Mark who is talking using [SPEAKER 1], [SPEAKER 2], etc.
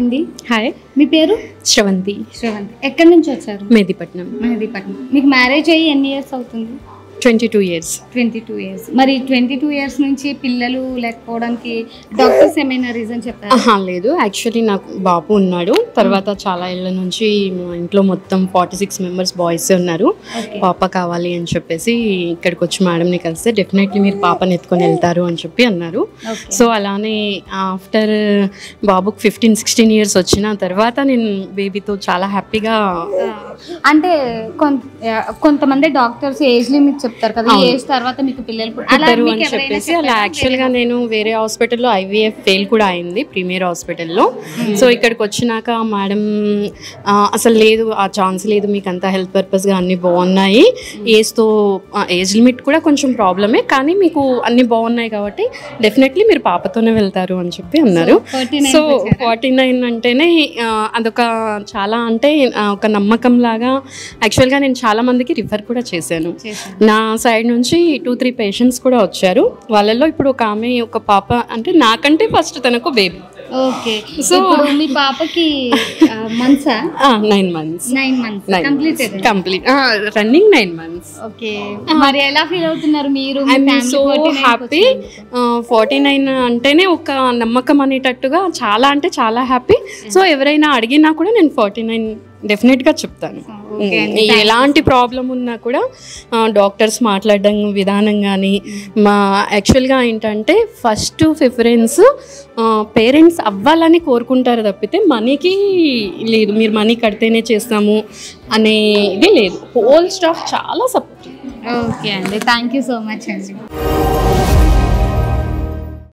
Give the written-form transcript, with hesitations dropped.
[SPEAKER 1] అండి.
[SPEAKER 2] హాయ్,
[SPEAKER 1] మీ పేరు?
[SPEAKER 2] శ్రవంతి.
[SPEAKER 1] శ్రవంతి. ఎక్కడి నుంచి వచ్చారు?
[SPEAKER 2] మెహదీపట్నం.
[SPEAKER 1] మెహదీపట్నం. మీకు మ్యారేజ్ అయ్యి ఎన్ని ఇయర్స్ అవుతుంది?
[SPEAKER 2] 22 years.
[SPEAKER 1] 22 years. మరి 22 years నుంచి పిల్లలు లేకపోవడానికి డాక్టర్స్ ఏమైనా రీజన్ చెప్పారా?
[SPEAKER 2] లేదు, యాక్చువల్లీ నాకు బాబు ఉన్నాడు. తర్వాత చాలా ఏళ్ళ నుంచి మా ఇంట్లో మొత్తం 46 members బాయ్స్ ఉన్నారు. పాప కావాలి అని చెప్పేసి ఇక్కడికి వచ్చి మేడంని కలిస్తే డెఫినెట్లీ మీరు పాపని ఎత్తుకొని వెళ్తారు అని చెప్పి అన్నారు. సో అలానే ఆఫ్టర్ బాబుకి 15-16 years వచ్చిన తర్వాత నేను బేబీతో చాలా హ్యాపీగా.
[SPEAKER 1] అంటే కొంతమంది డాక్టర్స్ ఏజ్ లిమిట్ చెప్తారు కదా, ఏజ్ తర్వాత మీకు పిల్లలు
[SPEAKER 2] పుట్టారు అని చెప్పేసి. అలా యాక్చువల్గా నేను వేరే హాస్పిటల్లో IVF ఫెయిల్ కూడా అయింది, ప్రీమియర్ హాస్పిటల్లో. సో ఇక్కడికి వచ్చినాక మేడం అసలు లేదు, ఆ ఛాన్స్ లేదు, మీకు అంతా హెల్త్ పర్పస్గా అన్నీ బాగున్నాయి, ఏజ్ లిమిట్ కూడా కొంచెం ప్రాబ్లమే, కానీ మీకు అన్నీ బాగున్నాయి కాబట్టి డెఫినెట్లీ మీరు పాపతోనే వెళ్తారు అని చెప్పి అన్నారు. సో 49 అంటేనే అదొక చాలా అంటే ఒక నమ్మకం లాగా. యాక్చువల్గా నేను చాలా మందికి రిఫర్ కూడా చేశాను. నా సైడ్ నుంచి 2-3 పేషెంట్స్ కూడా వచ్చారు. వాళ్ళల్లో ఇప్పుడు ఒక ఆమె, ఒక పాప, అంటే నాకంటే ఫస్ట్ తనకు బేబీ.
[SPEAKER 1] ఓకే. సో మీ పాపకి మంత్సా?
[SPEAKER 2] 9 months.
[SPEAKER 1] 9 months complete
[SPEAKER 2] running 9 months.
[SPEAKER 1] Okay. మరి ఎలా ఫీల్ అవుతున్నారు మీరు?
[SPEAKER 2] I'm so happy. 49 అంటేనే ఒక నమ్మకం అనేటట్టుగా చాలా అంటే చాలా హ్యాపీ. సో ఎవరైనా అడిగినా కూడా నేను 49 డెఫినెట్గా చెప్తాను. ఎలాంటి ప్రాబ్లం ఉన్నా కూడా డాక్టర్స్ మాట్లాడడం విధానం కానీ, మా యాక్చువల్గా ఏంటంటే ఫస్ట్ ప్రిఫరెన్స్ పేరెంట్స్ అవ్వాలని కోరుకుంటారు తప్పితే మనీకి లేదు, మీరు మనీ కడితేనే చేస్తాము అనేది లేదు. హోల్ స్టాఫ్ చాలా సపోర్టివ్.
[SPEAKER 1] ఓకే అండి, థ్యాంక్ యూ సో మచ్ అండి.